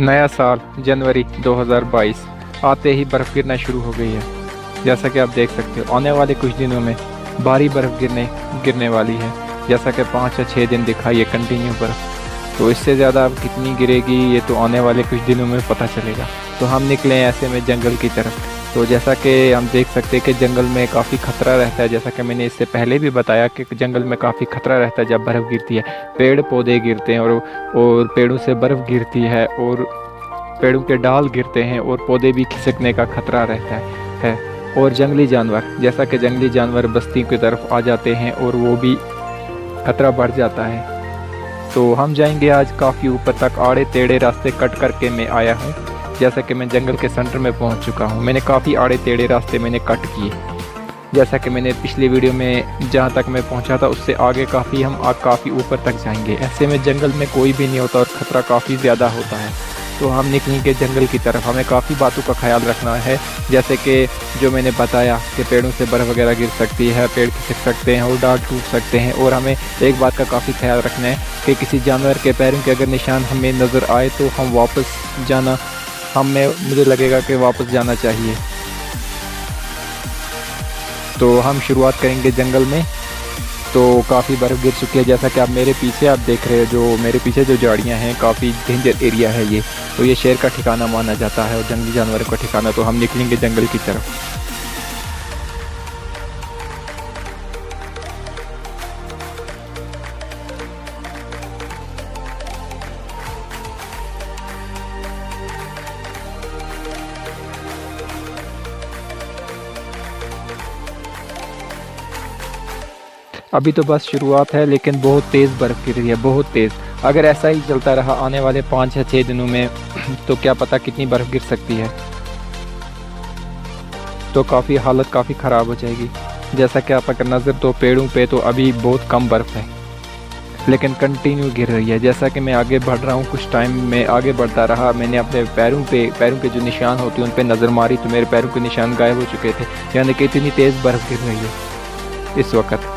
नया साल जनवरी 2022 आते ही बर्फ़ गिरना शुरू हो गई है। जैसा कि आप देख सकते हो आने वाले कुछ दिनों में भारी बर्फ़ गिरने वाली है। जैसा कि 5 या 6 दिन दिखाई है कंटिन्यू बर्फ़। तो इससे ज़्यादा अब कितनी गिरेगी ये तो आने वाले कुछ दिनों में पता चलेगा। तो हम निकले हैं ऐसे में जंगल की तरफ। तो जैसा कि हम देख सकते हैं कि जंगल में काफ़ी ख़तरा रहता है। जैसा कि मैंने इससे पहले भी बताया कि जंगल में काफ़ी ख़तरा रहता है जब बर्फ़ गिरती है। पेड़ पौधे गिरते हैं और पेड़ों से बर्फ़ गिरती है और पेड़ों के डाल गिरते हैं और पौधे भी खिसकने का खतरा रहता है। और जंगली जानवर, जैसा कि जंगली जानवर बस्ती की तरफ आ जाते हैं और वो भी खतरा बढ़ जाता है। तो हम जाएंगे आज काफ़ी ऊपर तक। आड़े टेढ़े रास्ते कट करके मैं आया हूँ। जैसा कि मैं जंगल के सेंटर में पहुँच चुका हूँ। मैंने काफ़ी आड़े टेढ़े रास्ते मैंने कट किए। जैसा कि मैंने पिछली वीडियो में जहाँ तक मैं पहुँचा था उससे आगे काफ़ी ऊपर तक जाएंगे। ऐसे में जंगल में कोई भी नहीं होता और ख़तरा काफ़ी ज़्यादा होता है। तो हम निकलेंगे जंगल की तरफ। हमें काफ़ी बातों का ख्याल रखना है, जैसे कि जो मैंने बताया कि पेड़ों से बर्फ़ वगैरह गिर सकती है, पेड़ खिसक सकते हैं और डाल टूट सकते हैं। और हमें एक बात का काफ़ी ख्याल रखना है कि किसी जानवर के पैरों के अगर निशान हमें नज़र आए तो हम वापस जाना मुझे लगेगा कि वापस जाना चाहिए। तो हम शुरुआत करेंगे जंगल में। तो काफ़ी बर्फ़ गिर चुकी है। जैसा कि आप मेरे पीछे आप देख रहे हो, जो मेरे पीछे जो झाड़ियाँ हैं, काफ़ी डेंजर एरिया है ये। तो ये शेर का ठिकाना माना जाता है और जंगली जानवरों का ठिकाना। तो हम निकलेंगे जंगल की तरफ। अभी तो बस शुरुआत है, लेकिन बहुत तेज़ बर्फ़ गिर रही है, बहुत तेज़। अगर ऐसा ही चलता रहा आने वाले 5 या 6 दिनों में तो क्या पता कितनी बर्फ़ गिर सकती है। तो हालत काफ़ी ख़राब हो जाएगी। जैसा कि आप अगर नज़र तो पेड़ों पे तो अभी बहुत कम बर्फ़ है, लेकिन कंटिन्यू गिर रही है। जैसा कि मैं आगे बढ़ रहा हूँ, कुछ टाइम में आगे बढ़ता रहा, मैंने अपने पैरों के जो निशान होते हैं उन पे नज़र मारी तो मेरे पैरों के निशान गायब हो चुके थे। यानी कि इतनी तेज़ बर्फ़ गिर रही है इस वक्त।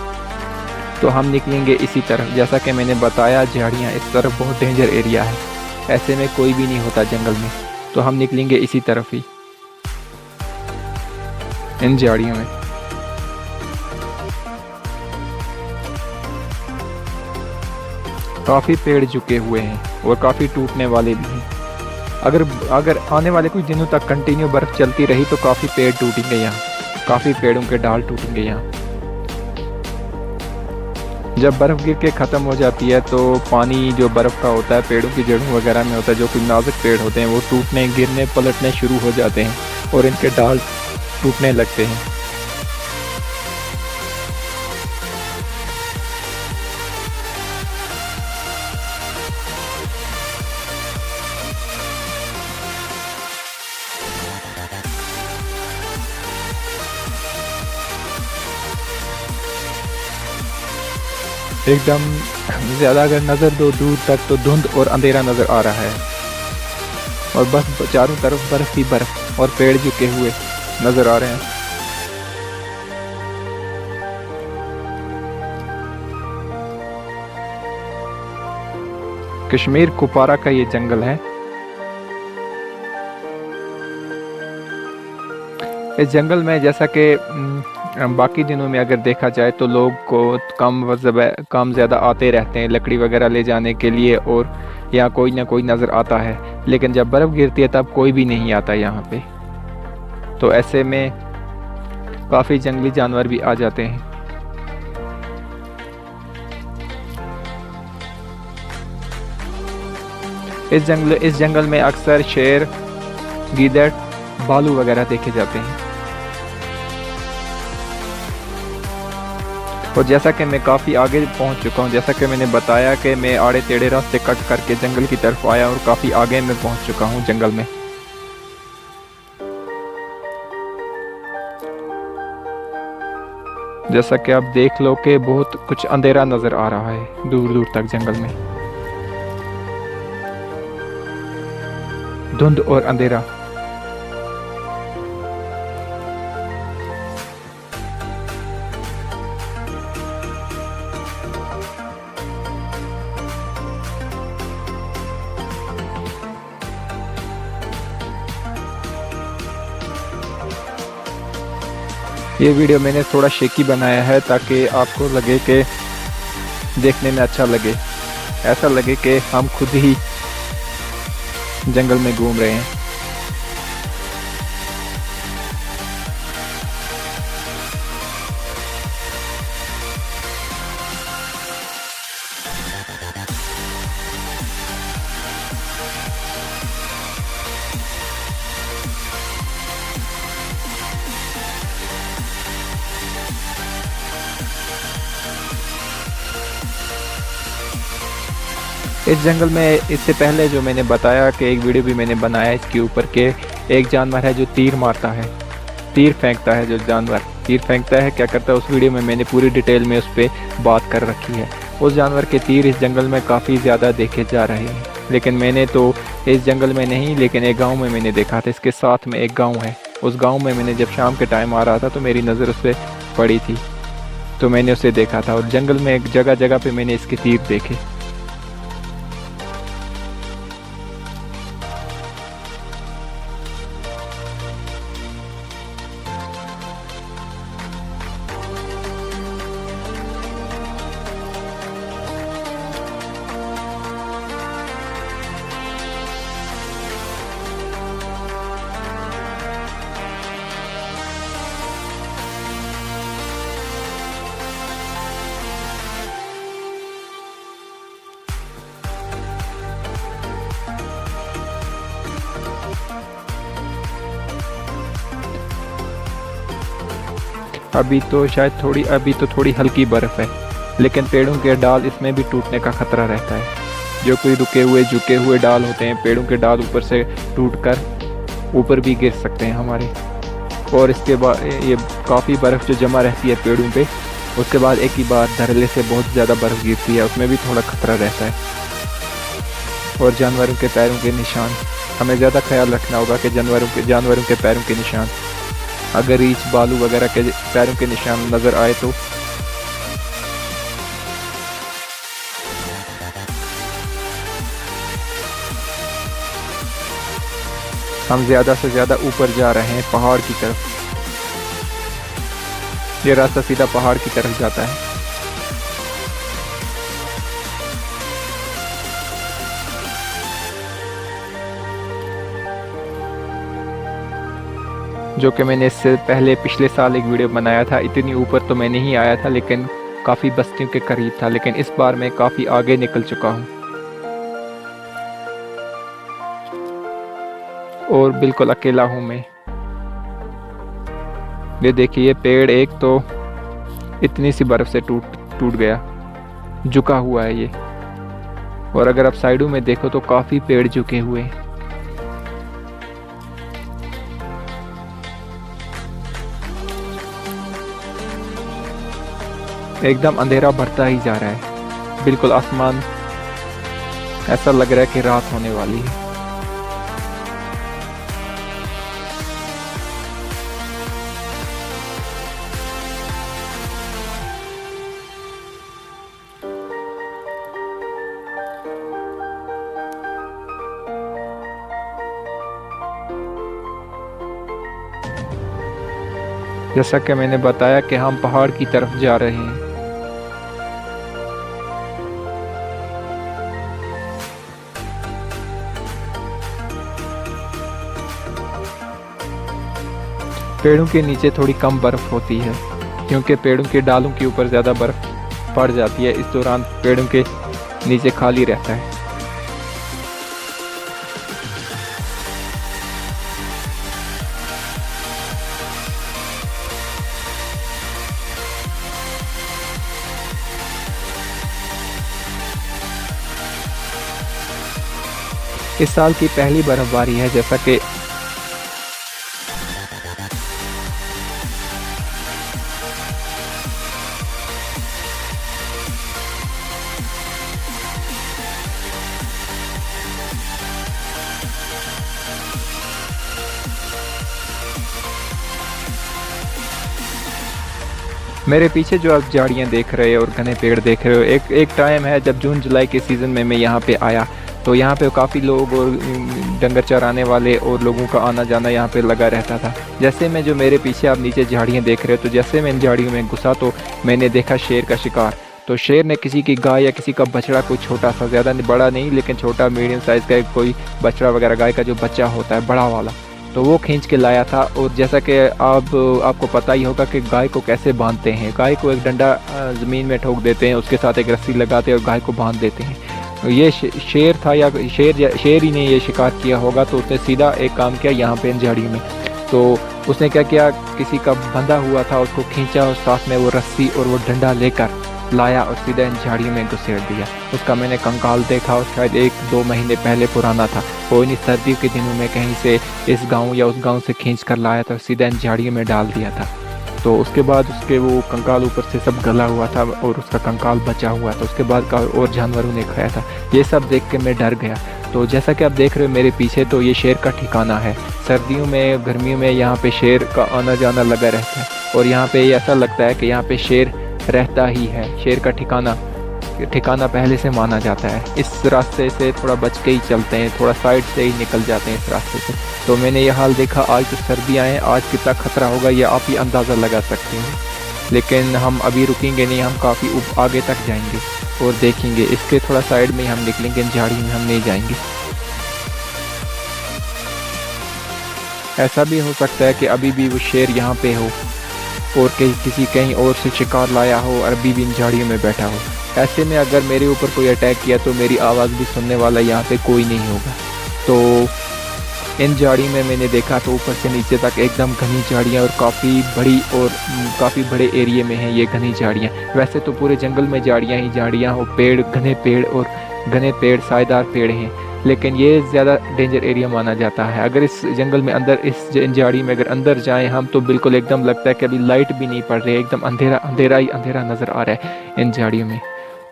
तो हम निकलेंगे इसी तरफ। जैसा कि मैंने बताया झाड़ियाँ इस तरफ बहुत डेंजर एरिया है, ऐसे में कोई भी नहीं होता जंगल में। तो हम निकलेंगे इसी तरफ ही, इन झाड़ियों में। काफ़ी पेड़ झुके हुए हैं और काफ़ी टूटने वाले भी हैं। अगर आने वाले कुछ दिनों तक कंटिन्यू बर्फ़ चलती रही तो काफ़ी पेड़ टूटेंगे यहाँ, काफ़ी पेड़ों के डाल टूटेंगे यहाँ। जब बर्फ़ गिर के ख़त्म हो जाती है तो पानी जो बर्फ़ का होता है पेड़ों की जड़ों वगैरह में होता है, जो कुछ नाजुक पेड़ होते हैं वो टूटने गिरने पलटने शुरू हो जाते हैं और इनके डाल टूटने लगते हैं। एकदम ज़्यादा अगर नज़र दो दूर तक तो धुंध और अंधेरा नज़र आ रहा है और बस चारों तरफ बर्फ़ ही बर्फ़ और पेड़ झुके हुए नज़र आ रहे हैं। कश्मीर कुपवारा का ये जंगल है। इस जंगल में जैसा कि बाकी दिनों में अगर देखा जाए तो लोग को कम ज़्यादा आते रहते हैं लकड़ी वगैरह ले जाने के लिए, और यहाँ कोई ना कोई नज़र आता है। लेकिन जब बर्फ़ गिरती है तब कोई भी नहीं आता यहाँ पे। तो ऐसे में काफ़ी जंगली जानवर भी आ जाते हैं। इस जंगल में अक्सर शेर, गीदड़, भालू वगैरह देखे जाते हैं। और जैसा कि मैं काफ़ी आगे पहुंच चुका हूं, जैसा कि मैंने बताया कि मैं आड़े टेढ़े रास्ते कट करके जंगल की तरफ आया और काफ़ी आगे मैं पहुंच चुका हूं जंगल में। जैसा कि आप देख लो कि बहुत कुछ अंधेरा नज़र आ रहा है दूर दूर तक जंगल में, धुंध और अंधेरा। ये वीडियो मैंने थोड़ा शेकी बनाया है ताकि आपको लगे कि देखने में अच्छा लगे, ऐसा लगे कि हम खुद ही जंगल में घूम रहे हैं। इस जंगल में इससे पहले जो मैंने बताया कि एक वीडियो भी मैंने बनाया इसके ऊपर के एक जानवर है जो तीर मारता है, तीर फेंकता है। जो जानवर तीर फेंकता है क्या करता है, उस वीडियो में मैंने पूरी डिटेल में उस पर बात कर रखी है। उस जानवर के तीर इस जंगल में काफ़ी ज़्यादा देखे जा रहे हैं, लेकिन मैंने तो इस जंगल में नहीं, लेकिन एक गाँव में मैंने देखा था। इसके साथ में एक गाँव है, उस गाँव में मैंने जब शाम के टाइम आ रहा था तो मेरी नज़र उस पर पड़ी थी, तो मैंने उसे देखा था। और जंगल में एक जगह जगह पे मैंने इसके तीर देखे। अभी तो थोड़ी हल्की बर्फ़ है, लेकिन पेड़ों के डाल इसमें भी टूटने का खतरा रहता है। जो कोई झुके हुए डाल होते हैं, पेड़ों के डाल ऊपर से टूटकर ऊपर भी गिर सकते हैं हमारे। और इसके बाद ये काफ़ी बर्फ़ जो जमा रहती है पेड़ों पे, उसके बाद एक ही बार धड़ल्ले से बहुत ज़्यादा बर्फ़ गिरती है, उसमें भी थोड़ा खतरा रहता है। और जानवरों के पैरों के निशान, हमें ज़्यादा ख्याल रखना होगा कि जानवरों के पैरों के निशान, अगर रीछ, बालू वगैरह के पैरों के निशान नज़र आए तो हम ज़्यादा से ज़्यादा ऊपर जा रहे हैं पहाड़ की तरफ। ये रास्ता सीधा पहाड़ की तरफ जाता है। जो कि मैंने इससे पहले पिछले साल एक वीडियो बनाया था। इतनी ऊपर तो मैं नहीं आया था, लेकिन काफ़ी बस्तियों के करीब था, लेकिन इस बार मैं काफ़ी आगे निकल चुका हूँ और बिल्कुल अकेला हूँ मैं। ये देखिए, ये पेड़ एक तो इतनी सी बर्फ़ से टूट गया, झुका हुआ है ये। और अगर आप साइडों में देखो तो काफ़ी पेड़ झुके हुए हैं। एकदम अंधेरा बढ़ता ही जा रहा है, बिल्कुल आसमान ऐसा लग रहा है कि रात होने वाली है। जैसा कि मैंने बताया कि हम पहाड़ की तरफ जा रहे हैं। पेड़ों के नीचे थोड़ी कम बर्फ़ होती है, क्योंकि पेड़ों के डालों के ऊपर ज़्यादा बर्फ़ पड़ जाती है। इस दौरान पेड़ों के नीचे खाली रहता है। इस साल की पहली बर्फबारी है, जैसा कि मेरे पीछे जो आप झाड़ियाँ देख रहे हो और घने पेड़ देख रहे हो, एक टाइम है जब जून जुलाई के सीज़न में मैं यहाँ पे आया तो यहाँ पे काफ़ी लोग और डंगर चराने वाले और लोगों का आना जाना यहाँ पे लगा रहता था। जैसे मैं जो मेरे पीछे आप नीचे झाड़ियाँ देख रहे हो, तो जैसे मैं इन झाड़ियों में घुसा तो मैंने देखा शेर का शिकार। तो शेर ने किसी की गाय या किसी का बछड़ा, कोई छोटा सा, ज़्यादा बड़ा नहीं लेकिन छोटा मीडियम साइज़ का कोई बछड़ा वगैरह, गाय का जो बच्चा होता है बड़ा वाला, तो वो खींच के लाया था। और जैसा कि आपको पता ही होगा कि गाय को कैसे बांधते हैं। गाय को एक डंडा ज़मीन में ठोक देते हैं, उसके साथ एक रस्सी लगाते हैं और गाय को बांध देते हैं। तो ये शेर था या शेर ही ने ये शिकार किया होगा। तो उसने सीधा एक काम किया यहाँ पे इन झाड़ियों में। तो उसने क्या किया, किसी का बंधा हुआ था उसको खींचा और साथ में वो रस्सी और वो डंडा लेकर लाया और सीधा इन झाड़ियों में घुसेड़ दिया। उसका मैंने कंकाल देखा और शायद 1-2 महीने पहले पुराना था। कोई नहीं, सर्दियों के दिनों में कहीं से इस गांव या उस गांव से खींच कर लाया था और सीधा इन झाड़ियों में डाल दिया था। तो उसके बाद उसके वो कंकाल ऊपर से सब गला हुआ था और उसका कंकाल बचा हुआ था। उसके बाद का और जानवरों ने खाया था। ये सब देख के मैं डर गया। तो जैसा कि आप देख रहे हो मेरे पीछे, तो ये शेर का ठिकाना है। सर्दियों में, गर्मियों में यहाँ पे शेर का आना जाना लगा रहता है और यहाँ पे ऐसा लगता है कि यहाँ पे शेर रहता ही है। शेर का ठिकाना पहले से माना जाता है। इस रास्ते से थोड़ा बच के ही चलते हैं, थोड़ा साइड से ही निकल जाते हैं इस रास्ते से। तो मैंने ये हाल देखा। आज तो सर्दियाँ हैं, आज कितना खतरा होगा ये आप ही अंदाज़ा लगा सकते हैं। लेकिन हम अभी रुकेंगे नहीं, हम काफ़ी आगे तक जाएंगे और देखेंगे। इसके थोड़ा साइड में हम निकलेंगे, इन झाड़ी में हम नहीं जाएंगे। ऐसा भी हो सकता है कि अभी भी वो शेर यहाँ पे हो और कहीं और से शिकार लाया हो और अभी भी इन झाड़ियों में बैठा हो। ऐसे में अगर मेरे ऊपर कोई अटैक किया तो मेरी आवाज़ भी सुनने वाला यहाँ पे कोई नहीं होगा। तो इन झाड़ी में मैंने देखा तो ऊपर से नीचे तक एकदम घनी झाड़ियाँ और काफ़ी बड़ी और काफ़ी बड़े एरिए में हैं ये घनी झाड़ियाँ। वैसे तो पूरे जंगल में झाड़ियाँ ही झाड़ियाँ और घने पेड़ सायेदार पेड़ हैं, लेकिन ये ज़्यादा डेंजर एरिया माना जाता है। अगर इस जंगल में अंदर, इस झाड़ी में अगर अंदर जाएं हम, तो बिल्कुल एकदम लगता है कि अभी लाइट भी नहीं पड़ रही है, एकदम अंधेरा अंधेरा ही अंधेरा नज़र आ रहा है इन झाड़ियों में।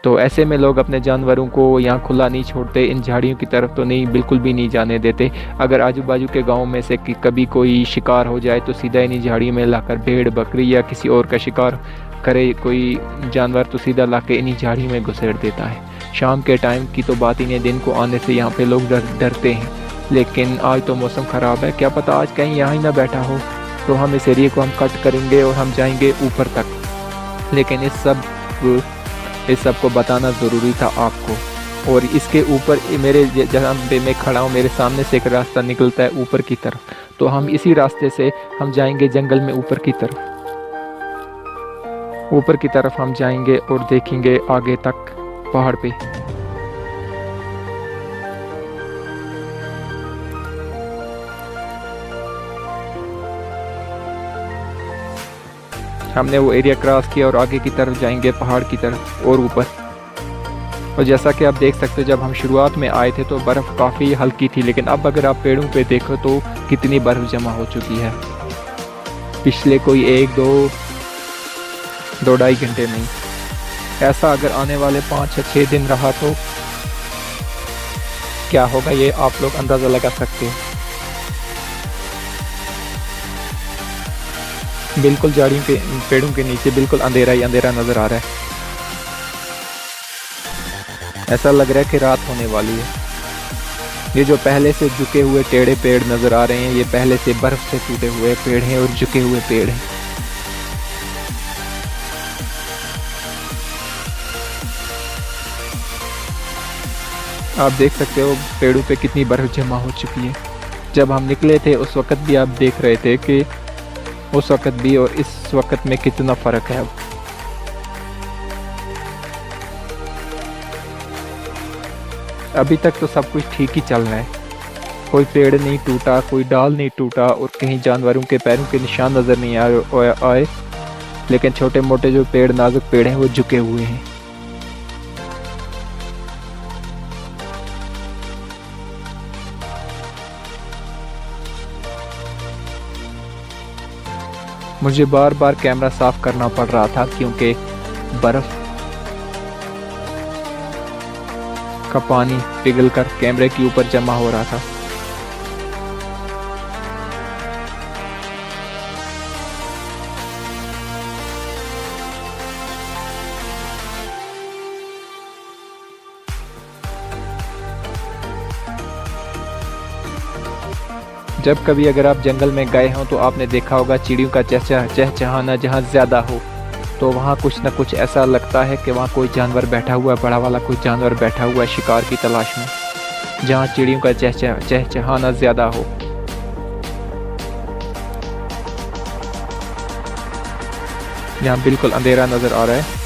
तो ऐसे में लोग अपने जानवरों को यहाँ खुला नहीं छोड़ते, इन झाड़ियों की तरफ तो नहीं, बिल्कुल भी नहीं जाने देते। अगर आजू बाजू के गाँव में से कभी कोई शिकार हो जाए तो सीधा इन्हीं झाड़ियों में लाकर भेड़ बकरी या किसी और का शिकार करे कोई जानवर, तो सीधा ला के इन्हीं झाड़ियों में घुसेड़ देता है। शाम के टाइम की तो बात ही नहीं, दिन को आने से यहाँ पे लोग डरते हैं। लेकिन आज तो मौसम ख़राब है, क्या पता आज कहीं यहाँ ही ना बैठा हो। तो हम इस एरिए को हम कट करेंगे और हम जाएंगे ऊपर तक। लेकिन इस सब को बताना ज़रूरी था आपको। और इसके ऊपर मेरे जहाँ पे मैं खड़ा हूँ, मेरे सामने से एक रास्ता निकलता है ऊपर की तरफ। तो हम इसी रास्ते से हम जाएंगे जंगल में ऊपर की तरफ हम जाएंगे और देखेंगे आगे तक पहाड़ पे। हमने वो एरिया क्रॉस किया और आगे की तरफ जाएंगे पहाड़ की तरफ और ऊपर। और जैसा कि आप देख सकते हो, जब हम शुरुआत में आए थे तो बर्फ़ काफ़ी हल्की थी, लेकिन अब अगर आप पेड़ों पे देखो तो कितनी बर्फ़ जमा हो चुकी है पिछले कोई 1-2-2.5 घंटे में। ऐसा अगर आने वाले 5 या 6 दिन रहा तो क्या होगा ये आप लोग अंदाज़ा लगा सकते हो। बिल्कुल झाड़ियों के पेड़ों के नीचे बिल्कुल अंधेरा ही अंधेरा नज़र आ रहा है। ऐसा लग रहा है कि रात होने वाली है। ये जो पहले से झुके हुए टेढ़े पेड़ नज़र आ रहे हैं, ये पहले से बर्फ़ से टूटे हुए पेड़ हैं और झुके हुए पेड़ हैं। आप देख सकते हो पेड़ों पे कितनी बर्फ़ जमा हो चुकी है। जब हम निकले थे उस वक़्त भी आप देख रहे थे कि उस वक़्त भी और इस वक़्त में कितना फ़र्क है। अभी तक तो सब कुछ ठीक ही चल रहा है, कोई पेड़ नहीं टूटा, कोई डाल नहीं टूटा और कहीं जानवरों के पैरों के निशान नज़र नहीं आए। लेकिन छोटे मोटे जो पेड़, नाजुक पेड़ हैं, वो झुके हुए हैं। मुझे बार बार कैमरा साफ करना पड़ रहा था क्योंकि बर्फ़ का पानी पिघलकर कैमरे के ऊपर जमा हो रहा था। जब कभी अगर आप जंगल में गए हों तो आपने देखा होगा चिड़ियों का चहचहाना जहाँ ज़्यादा हो तो वहाँ कुछ ना कुछ ऐसा लगता है कि वहाँ कोई जानवर बैठा हुआ है, बड़ा वाला कोई जानवर बैठा हुआ है शिकार की तलाश में। जहाँ चिड़ियों का चहचहाना ज़्यादा हो। यहाँ बिल्कुल अंधेरा नज़र आ रहा है।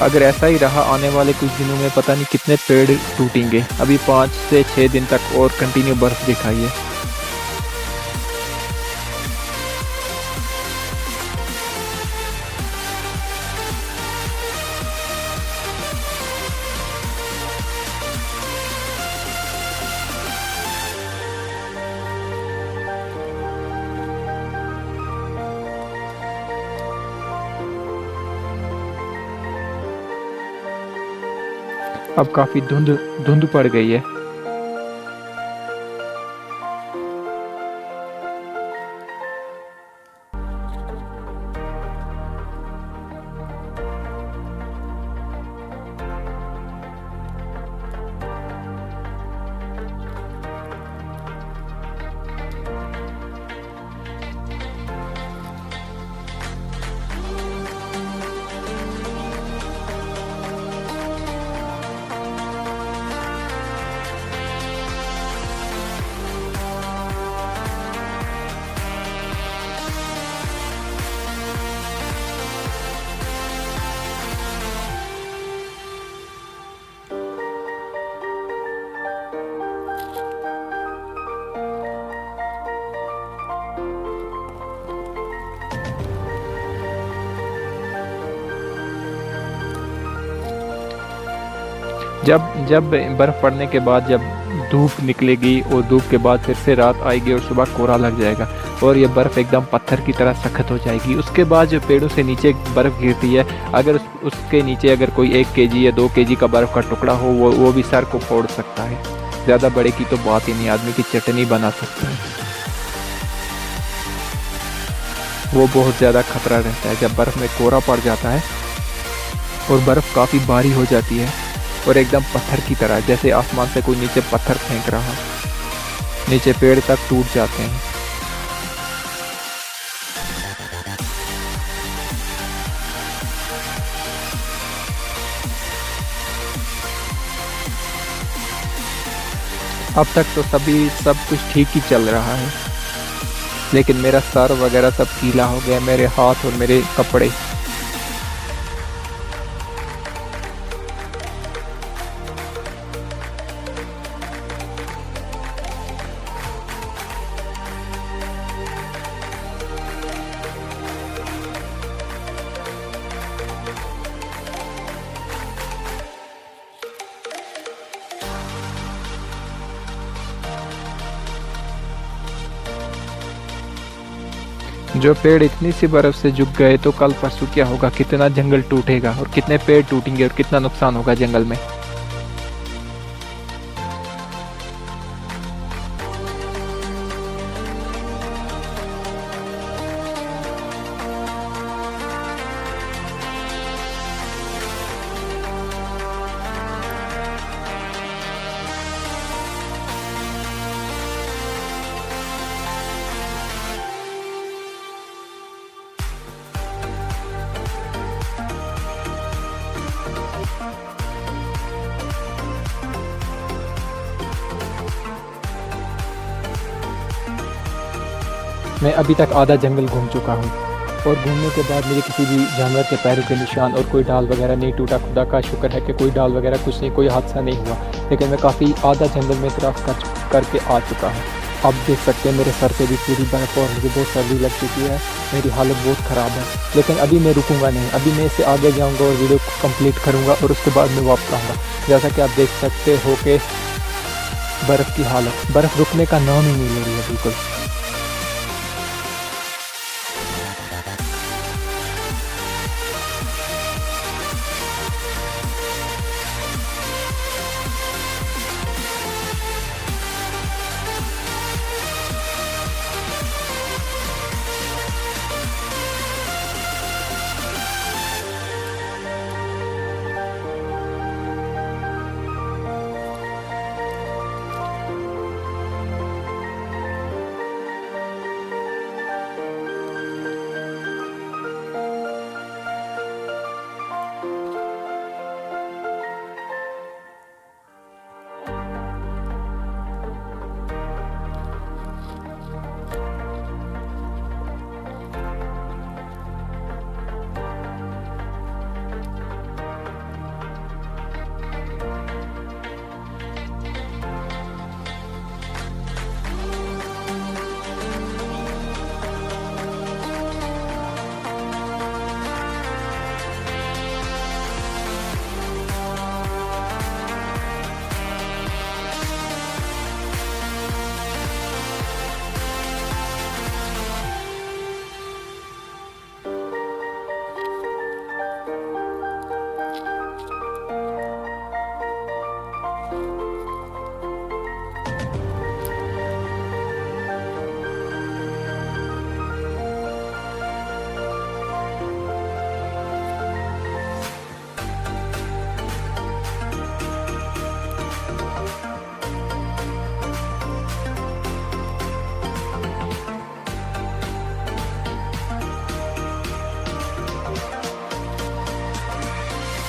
अगर ऐसा ही रहा आने वाले कुछ दिनों में पता नहीं कितने पेड़ टूटेंगे। अभी 5 से 6 दिन तक और कंटिन्यू बर्फ दिखाई है। अब काफी धुंध धुंध पड़ गई है। जब जब बर्फ़ पड़ने के बाद जब धूप निकलेगी और धूप के बाद फिर से रात आएगी और सुबह कोहरा लग जाएगा और ये बर्फ़ एकदम पत्थर की तरह सख्त हो जाएगी। उसके बाद जो पेड़ों से नीचे बर्फ़ गिरती है, अगर उसके नीचे अगर कोई 1 केजी या 2 केजी का बर्फ़ का टुकड़ा हो वो भी सर को फोड़ सकता है। ज़्यादा बड़े की तो बात ही नहीं, आदमी की चटनी बना सकता है। वो बहुत ज़्यादा खतरा रहता है जब बर्फ़ में कोहरा पड़ जाता है और बर्फ़ काफ़ी भारी हो जाती है और एकदम पत्थर की तरह, जैसे आसमान से कोई नीचे पत्थर फेंक रहा, नीचे पेड़ तक टूट जाते हैं। अब तक तो सब कुछ ठीक ही चल रहा है, लेकिन मेरा सर वगैरह सब गीला हो गया, मेरे हाथ और मेरे कपड़े। जो पेड़ इतनी सी बर्फ से झुक गए तो कल परसों क्या होगा, कितना जंगल टूटेगा और कितने पेड़ टूटेंगे और कितना नुकसान होगा जंगल में। मैं अभी तक आधा जंगल घूम चुका हूँ और घूमने के बाद मुझे किसी भी जानवर के पैरों के निशान और कोई डाल वगैरह नहीं टूटा। खुदा का शुक्र है कि कोई डाल वगैरह कुछ नहीं, कोई हादसा नहीं हुआ। लेकिन मैं काफ़ी आधा जंगल में क्रॉस करके आ चुका हूँ। आप देख सकते हैं मेरे सर पे भी पूरी बर्फ़ और मुझे बहुत सर्दी लग चुकी है, मेरी हालत बहुत ख़राब है। लेकिन अभी मैं रुकूंगा नहीं, अभी मैं इससे आगे जाऊँगा और वीडियो को कम्प्लीट करूँगा और उसके बाद मैं वापस आऊँगा। जैसा कि आप देख सकते हो कि बर्फ़ की हालत, बर्फ़ रुकने का नाम ही नहीं ले रही है बिल्कुल।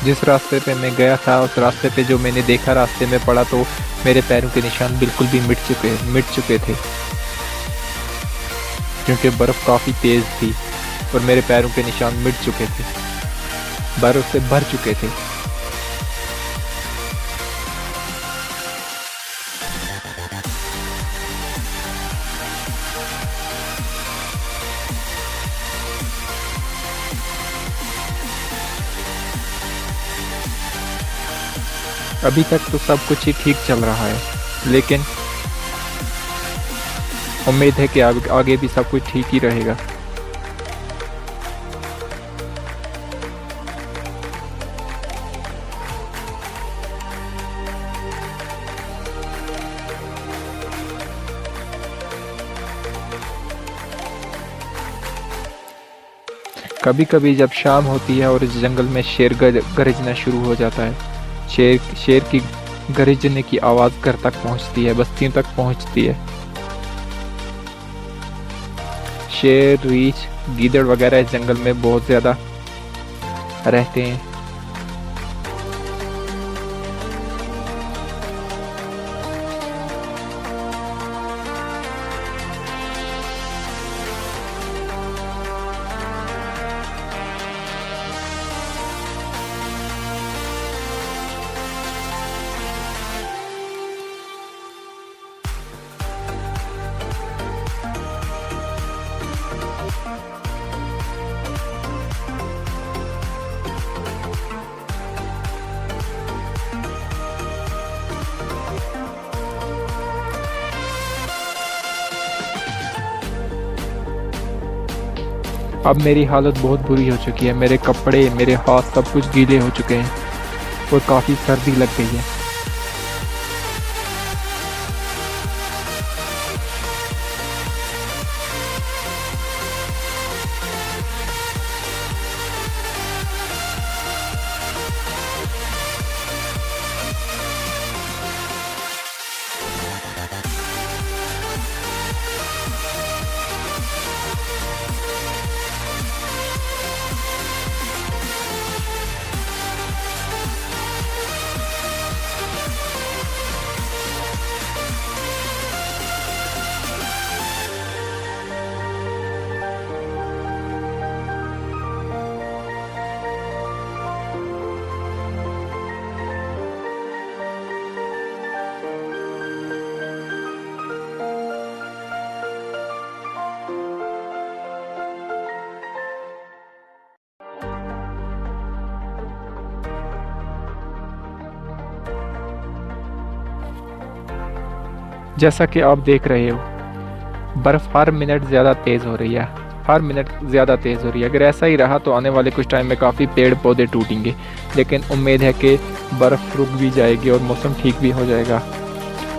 जिस रास्ते पे मैं गया था उस रास्ते पे जो मैंने देखा रास्ते में पड़ा तो मेरे पैरों के निशान बिल्कुल भी मिट चुके थे, क्योंकि बर्फ़ काफ़ी तेज़ थी और मेरे पैरों के निशान मिट चुके थे, बर्फ़ से भर चुके थे। अभी तक तो सब कुछ ही ठीक चल रहा है, लेकिन उम्मीद है कि आगे भी सब कुछ ठीक ही रहेगा। कभी कभी जब शाम होती है और इस जंगल में शेर गरजना शुरू हो जाता है, शेर की गरजने की आवाज़ घर तक पहुंचती है, बस्तियों तक पहुंचती है। शेर, रीछ, गीदड़ वगैरह इस जंगल में बहुत ज़्यादा रहते हैं। अब मेरी हालत बहुत बुरी हो चुकी है, मेरे कपड़े, मेरे हाथ सब कुछ गीले हो चुके हैं और काफ़ी सर्दी लग गई है। जैसा कि आप देख रहे हो, बर्फ़ हर मिनट ज़्यादा तेज़ हो रही है, हर मिनट ज़्यादा तेज़ हो रही है। अगर ऐसा ही रहा तो आने वाले कुछ टाइम में काफ़ी पेड़ पौधे टूटेंगे, लेकिन उम्मीद है कि बर्फ़ रुक भी जाएगी और मौसम ठीक भी हो जाएगा।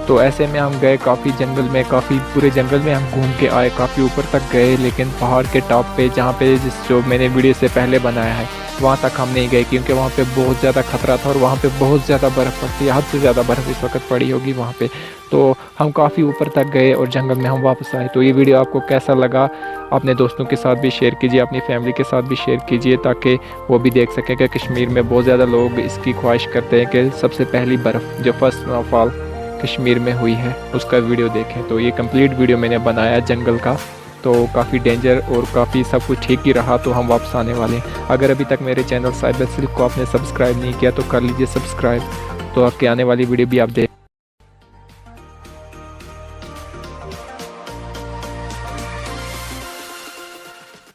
तो ऐसे में हम गए काफ़ी जंगल में, काफ़ी पूरे जंगल में हम घूम के आए, काफ़ी ऊपर तक गए, लेकिन पहाड़ के टॉप पे जहाँ पे जो मैंने वीडियो से पहले बनाया है वहाँ तक हम नहीं गए, क्योंकि वहाँ पे बहुत ज़्यादा खतरा था और वहाँ पे बहुत ज़्यादा बर्फ़ पड़ती है, हद से ज़्यादा बर्फ़ इस वक्त पड़ी होगी वहाँ पे। तो हम काफ़ी ऊपर तक गए और जंगल में हम वापस आए। तो ये वीडियो आपको कैसा लगा, अपने दोस्तों के साथ भी शेयर कीजिए, अपनी फैमिली के साथ भी शेयर कीजिए, ताकि वो भी देख सकें कि कश्मीर में बहुत ज़्यादा लोग इसकी ख्वाहिश करते हैं कि सबसे पहली बर्फ़ जो फर्स्ट स्नोफॉल कश्मीर में हुई है उसका वीडियो देखें। तो ये कंप्लीट वीडियो मैंने बनाया जंगल का, तो काफ़ी डेंजर और काफ़ी सब कुछ ठीक ही रहा। तो हम वापस आने वाले हैं। अगर अभी तक मेरे चैनल साइबर सिल्क को आपने सब्सक्राइब नहीं किया तो कर लीजिए सब्सक्राइब, तो आपके आने वाली वीडियो भी आप देख